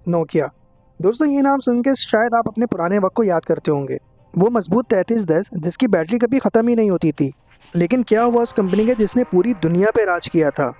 Nokia. दोस्तों ये नाम सुन के शायद आप अपने पुराने वक्त को याद करते होंगे। वो मजबूत 3310 जिसकी बैटरी कभी ख़त्म ही नहीं होती थी। लेकिन क्या हुआ उस कंपनी के जिसने पूरी दुनिया पे राज किया था।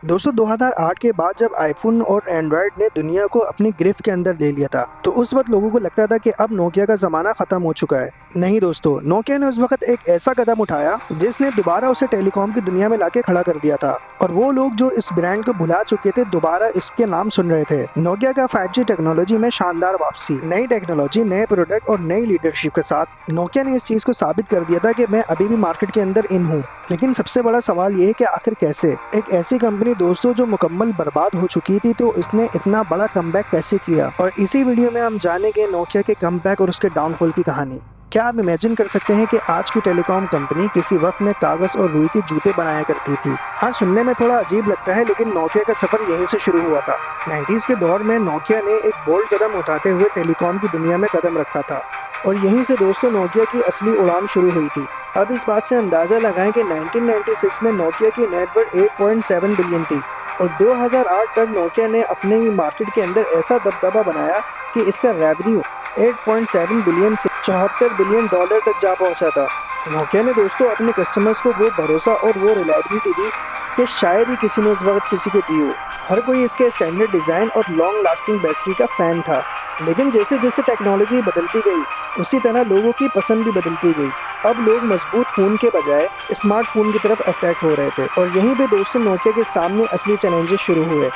दोस्तों 2008 के बाद जब आईफोन और एंड्रॉयड ने दुनिया को अपनी गिरफ्त के अंदर ले लिया था तो उस वक्त लोगों को लगता था कि अब नोकिया का ज़माना ख़त्म हो चुका है। नहीं दोस्तों, नोकिया ने उस वक्त एक ऐसा कदम उठाया जिसने दोबारा उसे टेलीकॉम की दुनिया में लाके खड़ा कर दिया था। और वो लोग जो इस ब्रांड को भुला चुके थे दोबारा इसके नाम सुन रहे थे। नोकिया का 5G टेक्नोलॉजी में शानदार वापसी, नई टेक्नोलॉजी, नए प्रोडक्ट और नई लीडरशिप के साथ नोकिया ने इस चीज़ को साबित कर दिया था कि मैं अभी भी मार्केट के अंदर इन हूँ। लेकिन सबसे बड़ा सवाल ये है कि आखिर कैसे एक ऐसी कंपनी दोस्तों जो मुकम्मल बर्बाद हो चुकी थी तो इसने इतना बड़ा कमबैक कैसे किया। और इसी वीडियो में हम जानेंगे नोकिया के कमबैक और उसके डाउनफॉल की कहानी। क्या आप इमेजिन कर सकते हैं कि आज की टेलीकॉम कंपनी किसी वक्त में कागज़ और रुई के जूते बनाया करती थी। हाँ, सुनने में थोड़ा अजीब लगता है लेकिन नोकिया का सफ़र यहीं से शुरू हुआ था। 90s के दौर में नोकिया ने एक बोल्ड कदम उठाते हुए टेलीकॉम की दुनिया में कदम रखा था और यहीं से दोस्तों नोकिया की असली उड़ान शुरू हुई थी। अब इस बात से अंदाज़ा लगाएं कि 1996 में नोकिया की नेटवर्थ 8.7 बिलियन थी और 2008 तक नोकिया ने अपने मार्केट के अंदर ऐसा दबदबा बनाया कि इसका रेवेन्यू 8.7 बिलियन से 74 बिलियन डॉलर तक जा पहुंचा था। नोकिया ने दोस्तों अपने कस्टमर्स को वो भरोसा और वो रिलायबिलिटी दी कि शायद ही किसी ने उस वक्त किसी को दी हो। हर कोई इसके स्टैंडर्ड डिज़ाइन और लॉन्ग लास्टिंग बैटरी का फ़ैन था। लेकिन जैसे जैसे टेक्नोलॉजी बदलती गई उसी तरह लोगों की पसंद भी बदलती गई। अब लोग मजबूत फ़ोन के बजाय स्मार्टफोन की तरफ अट्रैक्ट हो रहे थे और यहीं पे दोस्तों नोकिया के सामने असली चैलेंजेस शुरू हुए।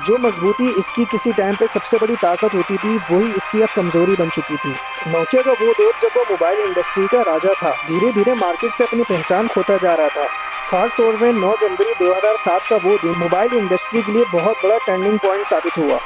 जो मजबूती इसकी किसी टाइम पे सबसे बड़ी ताकत होती थी वही इसकी अब कमज़ोरी बन चुकी थी। नोकिया का वो दौर जब वो मोबाइल इंडस्ट्री का राजा था धीरे धीरे मार्केट से अपनी पहचान खोता जा रहा था। खास तौर में 9 जनवरी 2007 का वो दिन मोबाइल इंडस्ट्री के लिए बहुत बड़ा टर्निंग पॉइंट साबित हुआ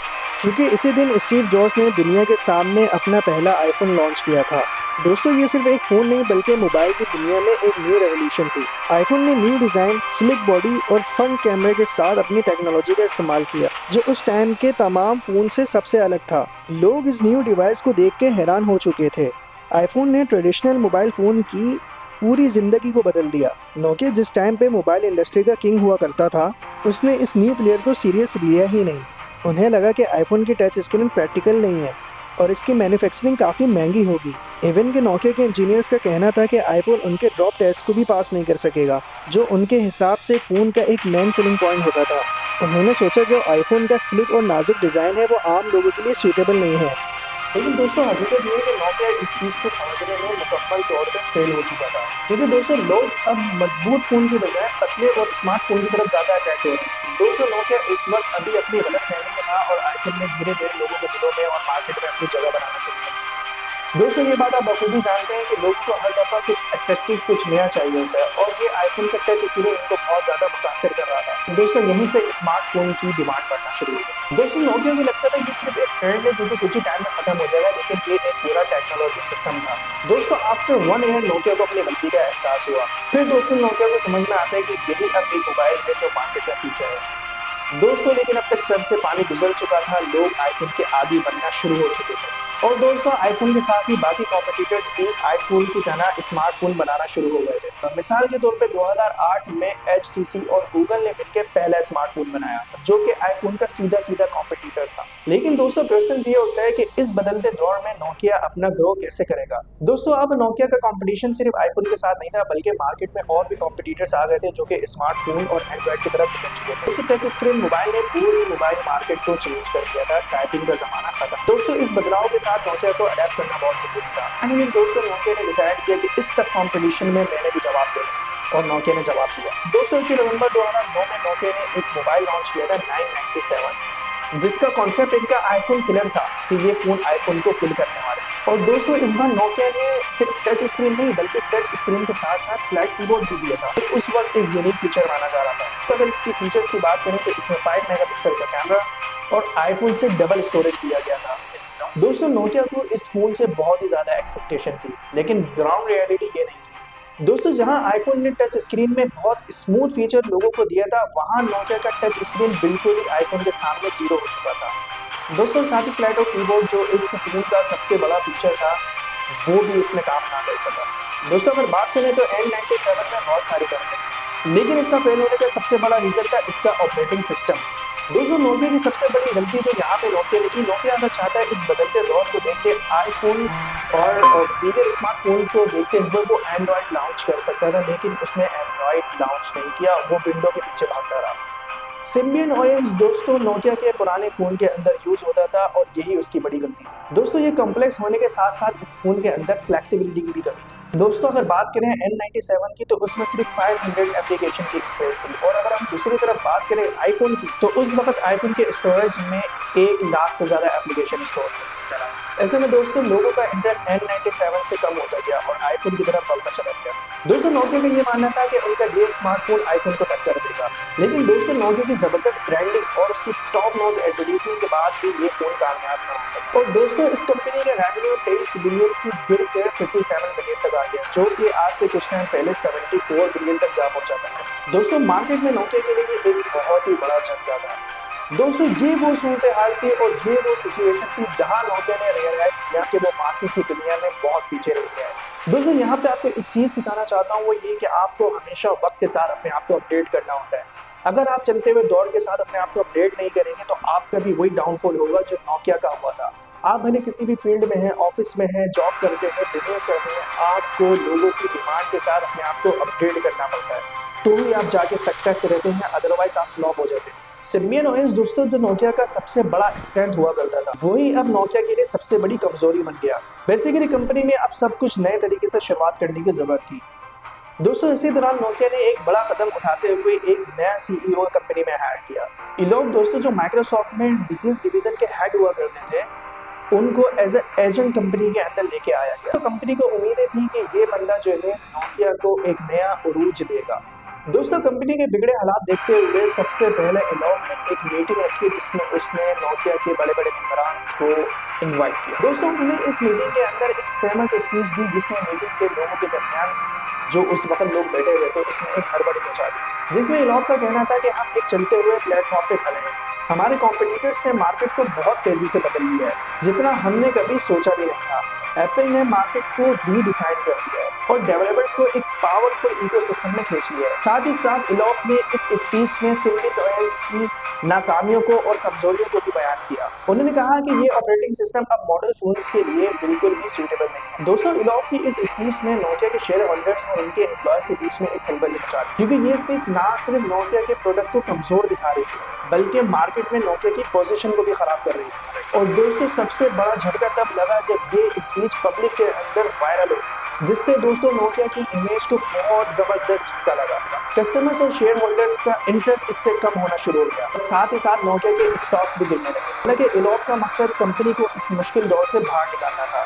क्योंकि इसी दिन स्टीव जॉब्स ने दुनिया के सामने अपना पहला आईफोन लॉन्च किया था। दोस्तों ये सिर्फ एक फ़ोन नहीं बल्कि मोबाइल की दुनिया में एक न्यू रेवोल्यूशन थी। आईफोन ने न्यू डिज़ाइन, स्लिक बॉडी और फ्रंट कैमरे के साथ अपनी टेक्नोलॉजी का इस्तेमाल किया जो उस टाइम के तमाम फ़ोन से सबसे अलग था। लोग इस न्यू डिवाइस को देख के हैरान हो चुके थे। आईफोन ने ट्रेडिशनल मोबाइल फ़ोन की पूरी ज़िंदगी को बदल दिया। नोकिया जिस टाइम पे मोबाइल इंडस्ट्री का किंग हुआ करता था उसने इस न्यू प्लेयर को सीरियस लिया ही नहीं। उन्हें लगा कि आईफोन की टच स्क्रीन प्रैक्टिकल नहीं है और इसकी मैन्युफैक्चरिंग काफ़ी महंगी होगी। इवन के नोकिया के इंजीनियर्स का कहना था कि आईफोन उनके ड्रॉप टेस्ट को भी पास नहीं कर सकेगा जो उनके हिसाब से फ़ोन का एक मेन सेलिंग पॉइंट होता था। उन्होंने सोचा जो आईफोन का स्लिक और नाजुक डिज़ाइन है वो आम लोगों के लिए सूटेबल नहीं है। लेकिन दोस्तों हकीकत ये है कि नोकिया इस चीज़ को समझने में मुकम्मल तौर पर फेल हो चुका था क्योंकि दोस्तों लोग अब मजबूत फ़ोन की बजाय पतले और स्मार्टफोन की तरफ ज़्यादा अट्रैक्ट हो रहे हैं। दोस्तों नोकिया इस वक्त अभी अपनी गलतफहमी में था और आईफोन ने धीरे धीरे लोगों के दिलों में और मार्केट में अपनी जगह बनाना शुरू किया। दोस्तों ये बात आप बखूबी जानते हैं कि लोगों को हर दफ़ा कुछ अट्रैक्टिव, कुछ नया चाहिए होता है और ये आईफोन का टच इसीलिए इनको बहुत ज़्यादा मुतासर कर रहा था। दोस्तों यहीं से स्मार्टफोन की डिमांड बढ़ना शुरू हो गई। दोस्तों नोकिया को लगता था ये सिर्फ एक ट्रेंड है जो कि कुछ ही टाइम में खत्म हो जाएगा, लेकिन ये एक पूरा टेक्नोलॉजी सिस्टम था। दोस्तों आफ्टर 1 ईयर नोकिया को अपनी गलती का एहसास हुआ। फिर दोस्तों नोकिया को समझ में आता है कि यही अब एक मोबाइल है जो मार्केट का फ्यूचर है। दोस्तों लेकिन अब तक सर से पानी गुजर चुका था, लोग आईफोन के आदी बनना शुरू हो चुके थे और दोस्तों आईफोन के साथ ही बाकी कॉम्पिटिटर्स भी आईफोन की तरह स्मार्टफोन बनाना शुरू हो गए थे। मिसाल के तौर पे 2008 में HTC और गूगल ने मिलकर पहला स्मार्टफोन बनाया जो कि आईफोन का सीधा सीधा कॉम्पिटिटर था। लेकिन दोस्तों क्वेश्चन ये होता है कि इस बदलते दौर में नोकिया अपना ग्रो कैसे करेगा। दोस्तों अब नोकिया का कंपटीशन सिर्फ आईफोन के साथ नहीं था बल्कि मार्केट में और भी कॉम्पिटिटर्स आ गए थे जो कि स्मार्टफोन और एंड्रॉइड की तरफ निकल चुके थे। दोस्तों टच स्क्रीन मोबाइल ने पूरी मोबाइल मार्केट को चेंज कर दिया था। टाइपिंग का जमाना खत्म। दोस्तों इस बदलाव के साथ नोकिया को अडेप्ट करना बहुत जरूरी था। फाइनली दोस्तों नोकिया ने डिसाइड किया कि इस टफ कंपटीशन में मैंने भी जवाब देना और नोकिया ने जवाब दिया। दोस्तों 21 नवंबर 2009 में नोकिया ने एक मोबाइल लॉन्च किया था 997 जिसका कॉन्सेप्ट इनका आईफोन किलर था कि ये फोन आईफोन को किल करने वाले। और दोस्तों इस बार नोकिया ने सिर्फ टच स्क्रीन नहीं बल्कि टच स्क्रीन के साथ साथ स्लाइड कीबोर्ड भी दिया था। तो उस वक्त एक यूनिक फीचर माना जा रहा था। तो अगर इसकी फीचर्स की बात करें तो इसमें 5 मेगापिक्सल का कैमरा और आईफोन से डबल स्टोरेज दिया गया था। दोस्तों नोकिया को इस फोन से बहुत ही ज्यादा एक्सपेक्टेशन थी लेकिन ग्राउंड रियलिटी ये नहीं थी। दोस्तों जहां आईफोन ने टच स्क्रीन में बहुत स्मूथ फीचर लोगों को दिया था वहां नोकिया का टच स्क्रीन बिल्कुल ही आईफोन के सामने जीरो हो चुका था। दोस्तों साथ ही स्लाइड और कीबोर्ड जो इस फोन का सबसे बड़ा फीचर था वो भी इसमें काम ना कर सका। दोस्तों अगर बात करें तो N97 में बहुत सारी कमियां लेकिन इसका फेल होने का सबसे बड़ा रीजन था इसका ऑपरेटिंग सिस्टम। दोस्तों नोकिया की सबसे बड़ी गलती जो यहाँ पे नोकिया ने की, नोकिया अगर चाहता है इस बदलते दौर को देख के आईफोन और दीगर स्मार्टफोन को देखते हुए वो एंड्रॉइड लॉन्च कर सकता था, लेकिन उसने एंड्रॉइड लॉन्च नहीं किया, वो विंडो के पीछे भागता रहा। सिम्बियन ओएस दोस्तों नोकिया के पुराने फोन के अंदर यूज होता था और यही उसकी बड़ी गलती थी। दोस्तों ये कॉम्प्लेक्स होने के साथ साथ इस फोन के अंदर फ्लेक्सिबिलिटी की भी कमी थी। दोस्तों अगर बात करें N97 की तो उसमें सिर्फ 500 एप्लीकेशन की स्पेस थी, और अगर हम दूसरी तरफ बात करें आईफोन की तो उस वक्त आईफोन के स्टोरेज में 1 लाख से ज्यादा एप्लीकेशन स्टोर थे। ऐसे में दोस्तों लोगों का इंटरेस्ट N97 से कम होता गया और आईफोन की तरफ बढ़ता चला गया। दोस्तों नोकिया का ये मानना था कि उनका ये स्मार्टफोन आईफोन को टक्कर देगा, लेकिन दोस्तों नोकिया की जबरदस्त ब्रांडिंग और उसकी टॉप नॉच एडवर्टाइजमेंट के बाद भी ये फोन कामयाब न हो सका। और दोस्तों इस कंपनी का रेवेन्यू 23 बिलियन से गिर कर 57 बिलियन तक आ गया, जो कि आज से कुछ टाइम पहले 74 बिलियन तक जा पहुंचा था। दोस्तों मार्केट में नोकिया के लिए एक बहुत ही बड़ा झटका था। दोस्तों ये वो सूरत हाल थी और ये वो सिचुएशन थी जहां नोकिया ने रियलाइज किया कि वो मार्केट की दुनिया में बहुत पीछे रह गया है। दोस्तों यहाँ पे आपको एक चीज सिखाना चाहता हूँ, वो ये कि आपको हमेशा वक्त के साथ अपने आप को अपडेट करना होता है। अगर आप चलते हुए दौर के साथ अपने आप को अपडेट नहीं करेंगे तो आपका भी वही डाउनफॉल होगा जो नोकिया का हुआ था। आप भले किसी भी फील्ड में हैं, ऑफिस में हैं, जॉब करते हैं, बिजनेस करते हैं, आपको लोगों की डिमांड के साथ अपने आप को अपडेट करना पड़ता है, तो ही आप जाके सक्सेस रहते हैं, अदरवाइज आप फ्लॉप हो जाते हैं। सिम्बियन ओएस दोस्तों जो नोकिया का सबसे बड़ा स्ट्रेंथ हुआ करता था, वही अब नोकिया के लिए सबसे बड़ी कमजोरी बन गया। बेसिकली कंपनी में अब सब कुछ नए तरीके से शुरुआत करने की जरूरत थी। दोस्तों इसी दौरान नोकिया ने एक बड़ा कदम उठाते हुए एक नया सीईओ कंपनी में हायर किया। इलोक दोस्तों जो माइक्रोसॉफ्ट में बिजनेस डिवीजन के हेड हुआ करते थे, उनको एज एजेंट कंपनी के अंदर लेके आया गया। तो कंपनी को उम्मीदें थी कि ये बंदा जो है नोकिया को एक नया उरूज देगा। दोस्तों कंपनी के बिगड़े हालात देखते हुए सबसे पहले इलोक ने एक मीटिंग रखी जिसमें उसने नोकिया के बड़े बड़े मेंबरान को इनवाइट किया। दोस्तों उन्होंने इस मीटिंग के अंदर एक फेमस स्पीच दी जिसने मीटिंग के लोगों के दरमियान जो उस वक्त लोग बैठे हुए थे उसमें एक हड़बड़ी मचा दी, जिसमें इलोक का कहना था कि हम एक चलते हुए प्लेटफॉर्म पे खड़े हैं, हमारे कॉम्पिटिटर्स ने मार्केट को बहुत तेजी से बदल लिया है जितना हमने कभी सोचा भी नहीं था। एप्पल ने मार्केट को रीडिफाइन कर दिया है और डेवलपर्स को एक पावरफुल इकोसिस्टम में खींच लिया है। साथ ही साथ इलोक ने इस स्पीच में सिम्बियन ओएस की नाकामियों को और कमजोरियों को भी बयान किया। उन्होंने कहा कि ये ऑपरेटिंग सिस्टम अब मॉडल फोन्स के लिए बिल्कुल भी सूटेबल नहीं है। दोस्तों इलोक की इस स्पीच ने नोकिया के शेयर होल्डर्स और उनके एम्प्लॉयज के बीच में एक खलबली मचा दी, क्योंकि ये स्पीच ना सिर्फ नोकिया के प्रोडक्ट को कमजोर दिखा रही थी बल्कि मार्केट में नोकिया की पोजीशन को भी खराब कर रही थी। और दोस्तों सबसे बड़ा झटका तब लगा जब ये स्पीच पब्लिक के अंदर वायरल हो, जिससे दोस्तों नोकिया की इमेज को बहुत जबरदस्त झटका लगा। कस्टमर्स और शेयर होल्डर का इंटरेस्ट इससे कम होना शुरू हो गया और साथ ही साथ नोकिया के स्टॉक्स भी गिरने लगे। हालांकि इलोक का मकसद कंपनी को इस मुश्किल दौर से बाहर निकालना था,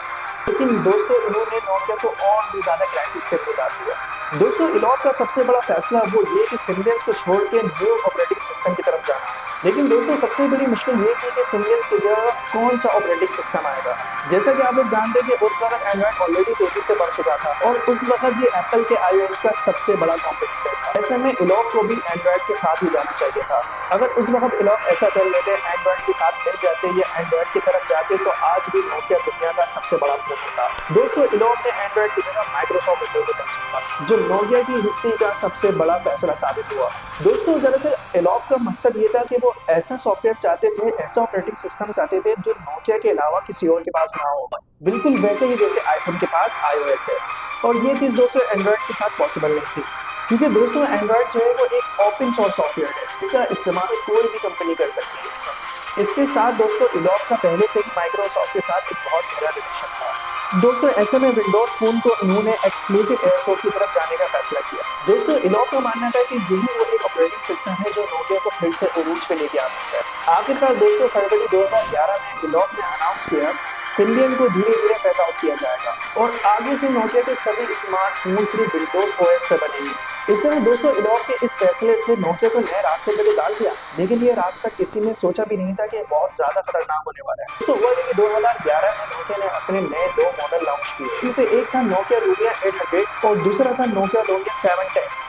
लेकिन दोस्तों इन्होंने नोकिया को और भी ज्यादा क्राइसिस के अंदर डाल दिया। दोस्तों इलोक का सबसे बड़ा फैसला वो ये कि सिम्बियंस को छोड़ के न्यू ऑपरेटिंग सिस्टम की तरफ जाना। लेकिन दोस्तों सबसे बड़ी मुश्किल ये थी कि सिम्बियंस की जगह कौन सा ऑपरेटिंग सिस्टम आएगा। जैसा कि आप लोग जानते हैं कि उस वक्त एंड्रॉइड ऑलरेडी तेजी से बढ़ चुका था और उस वक्त ये एप्पल के iOS का सबसे बड़ा कॉम्पिटिटर था। ऐसे में इलोक को भी एंड्रॉइड के साथ ही जाना चाहिए था। अगर उस वक्त इलोक ऐसा कर लेते, एंड्रॉइड के साथ मिल जाते या एंड्रॉइड की तरफ जाते, तो आज भी नोकिया दुनिया का सबसे बड़ा फोन होता। दोस्तों इलोक ने एंड्रॉइड की जगह माइक्रोसॉफ्ट विंडोज को चुना, जो नोकिया की हिस्ट्री का सबसे बड़ा फैसला साबित हुआ। दोस्तों दरअसल इलोक का मकसद ये था कि वो ऐसा सॉफ्टवेयर चाहते थे, ऐसा ऑपरेटिंग सिस्टम चाहते थे जो नोकिया के अलावा किसी और के पास ना हो, बिल्कुल वैसे ही जैसे आईफोन के पास iOS है। और ये चीज दोस्तों एंड्रॉइड के साथ पॉसिबल नहीं थी, क्योंकि दोस्तों एंड्रॉइड जो है वो एक ओपन सोर्स सॉफ्टवेयर है, इसका इस्तेमाल कोई भी कंपनी कर सकती है। इसके साथ दोस्तों इलोक का पहले से ही माइक्रोसॉफ्ट के साथ एक बहुत गहरा रिलेशन था। दोस्तों ऐसे में विंडोज फोन को इन्होंने एक्सक्लूसिव एयरफोर्स की तरफ जाने का फैसला किया। दोस्तों इलोक का मानना था कि यही वो एक ऑपरेटिंग सिस्टम है जो नोकिया को फिर से उरूज पे लेके आ सकता है। आखिरकार दोस्तों फरवरी 2011 में इलोक ने अनाउंस किया सिम्बियन को धीरे धीरे फेज आउट किया जाएगा और आगे से नोकिया के सभी स्मार्टफोन सिर्फ विंडोज ओएस पे बनेंगे। इस तरह दोस्तों इलोक के इस फैसले से नोकिया को नए रास्ते पे तो डाल दिया, लेकिन ये रास्ता किसी ने सोचा भी नहीं था कि बहुत ज्यादा खतरनाक होने वाला है। तो हुआ ये कि 2011 में नोकिया ने अपने नए 2 मॉडल लॉन्च किए, जिससे एक था नोकिया लुमिया 800 और दूसरा था नोकिया लुमिया 710।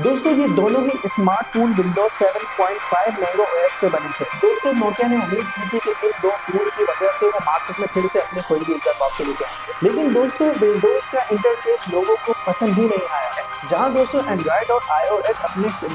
दोस्तों ये दोनों ही स्मार्टफोन विंडोज 7.5 मैंगो ओएस पे बने थे। दोस्तों नोकिया ने उम्मीद की थी कि इन 2 फोन की वजह से वो मार्केट में फिर से अपनी खोई हुई इज्जत वापसी लेके आएंगे। लेकिन दोस्तों विंडोज का इंटरफेस लोगों को पसंद ही नहीं आया है। जहां दोस्तों एंड्रॉइड और iOS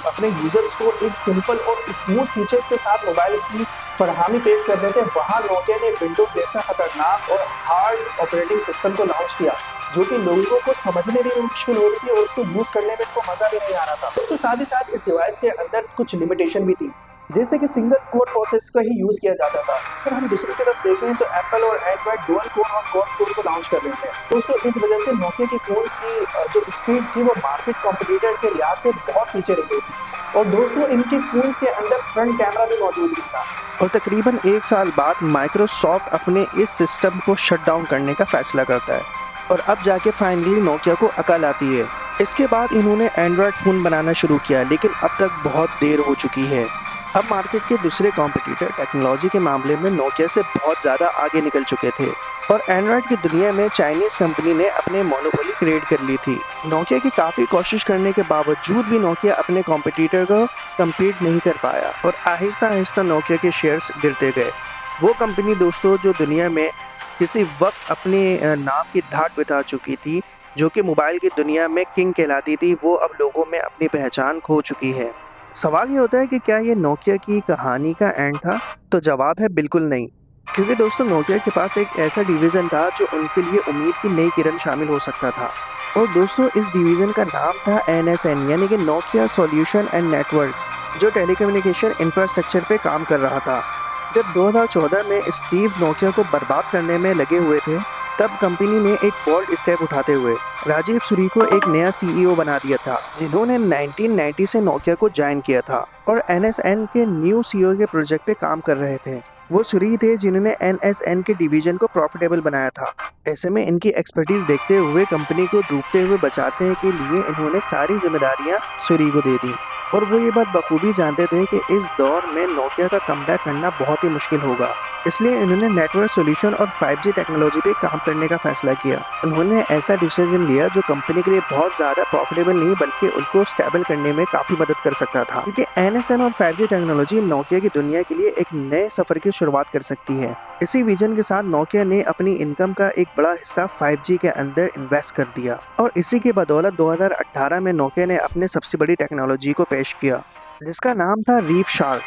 अपने यूजर्स को एक सिंपल और स्मूथ फीचर्स के साथ मोबाइल की फरहामी पेश कर रहे थे, वहां नोकिया ने विंडोज जैसा खतरनाक और हार्ड ऑपरेटिंग सिस्टम को लॉन्च किया, जो कि लोगों को समझने में मुश्किल हो रही थी और उसको यूज करने में इनको मजा भी नहीं आ रहा था। दोस्तों साथ ही साथ इस डिवाइस के अंदर कुछ लिमिटेशन भी थी, जैसे कि सिंगल कोर प्रोसेस का ही यूज किया जाता था। अगर हम दूसरी तरफ देखें तो एप्पल और एंड्रॉइड डुअल कोर और क्वाड कोर को लॉन्च कर रहे थे। दोस्तों इस वजह से नोकिया की फोन की जो स्पीड थी वो मार्केट कॉम्पिटिटर के लिहाज से बहुत पीछे रह गई थी। और दोस्तों इनके फोन्स के अंदर फ्रंट कैमरा भी मौजूद नहीं था। और तकरीबन 1 साल बाद माइक्रोसॉफ्ट अपने इस सिस्टम को शट डाउन करने का फैसला करता है और अब जाके फाइनली नोकिया को अकल आती है। इसके बाद इन्होंने एंड्रॉयड फ़ोन बनाना शुरू किया, लेकिन अब तक बहुत देर हो चुकी है। अब मार्केट के दूसरे कॉम्पिटिटर टेक्नोलॉजी के मामले में नोकिया से बहुत ज़्यादा आगे निकल चुके थे और एंड्रॉयड की दुनिया में चाइनीज़ कंपनी ने अपने मोनोपोली क्रिएट कर ली थी। नोकिया की काफ़ी कोशिश करने के बावजूद भी नोकिया अपने कॉम्पिटिटर को कम्पीट नहीं कर पाया और आहिस्ता आहिस्ता नोकिया के शेयर्स गिरते गए। वो कंपनी दोस्तों जो दुनिया में किसी वक्त अपने नाम की धाक बिठा चुकी थी, जो कि मोबाइल की दुनिया में किंग कहलाती थी, वो अब लोगों में अपनी पहचान खो चुकी है। सवाल ये होता है कि क्या ये नोकिया की कहानी का एंड था? तो जवाब है बिल्कुल नहीं, क्योंकि दोस्तों नोकिया के पास एक ऐसा डिवीज़न था जो उनके लिए उम्मीद की नई किरण शामिल हो सकता था। और दोस्तों इस डिवीज़न का नाम था NSN, यानी कि नोकिया सॉल्यूशन एंड नेटवर्क्स, जो टेलीकम्युनिकेशन इंफ्रास्ट्रक्चर पे काम कर रहा था। जब 2014 में स्टीव नोकिया को बर्बाद करने में लगे हुए थे, तब कंपनी ने एक बोल्ड स्टेप उठाते हुए राजीव सूरी को एक नया CEO बना दिया था, जिन्होंने 1990 से नोकिया को ज्वाइन किया था और NSN के न्यू CEO के प्रोजेक्ट पे काम कर रहे थे। वो सूरी थे जिन्होंने NSN के डिवीजन को प्रॉफिटेबल बनाया था। ऐसे में इनकी एक्सपर्टीज देखते हुए कंपनी को डूबते हुए बचाने के लिए इन्होंने सारी जिम्मेदारियां सूरी को दे दी और वो ये बात बखूबी जानते थे कि इस दौर में नोकिया का कमबैक करना बहुत ही मुश्किल होगा। इसलिए इन्होंने नेटवर्क सॉल्यूशन और 5G टेक्नोलॉजी पे काम करने का फैसला किया। उन्होंने ऐसा डिसीजन लिया जो कंपनी के लिए बहुत ज़्यादा प्रॉफिटेबल नहीं बल्कि उनको स्टेबल करने में काफ़ी मदद कर सकता था, क्योंकि NSN और 5G टेक्नोलॉजी नोकिया की दुनिया के लिए एक नए सफ़र की शुरुआत कर सकती है। इसी विजन के साथ नोकिया ने अपनी इनकम का एक बड़ा हिस्सा 5G के अंदर इन्वेस्ट कर दिया और इसी की बदौलत 2018 में नोकिया ने अपने सबसे बड़ी टेक्नोलॉजी को पेश किया, जिसका नाम था reef shark.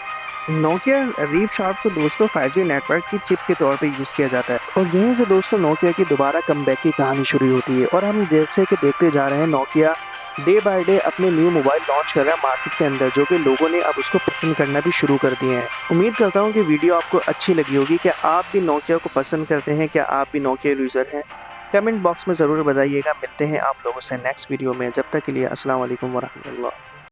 Nokia reef shark को दोस्तों 5G नेटवर्क की चिप के तौर पे यूज़ किया जाता है और यहीं से दोस्तों नोकिया की दोबारा कमबैक की कहानी शुरू होती है। और हम जैसे कि देखते जा रहे हैं नोकिया डे बाय डे अपने न्यू मोबाइल लॉन्च कर रहा है मार्केट के अंदर, जो कि लोगों ने अब उसको पसंद करना भी शुरू कर दिए हैं। उम्मीद करता हूँ कि वीडियो आपको अच्छी लगी होगी। क्या आप भी नोकिया को पसंद करते हैं? क्या आप भी नोकिया यूज़र हैं? कमेंट बॉक्स में ज़रूर बताइएगा। मिलते हैं आप लोगों से नेक्स्ट वीडियो में। जब तक के लिए अस्सलाम वालेकुम वरहमतुल्लाह।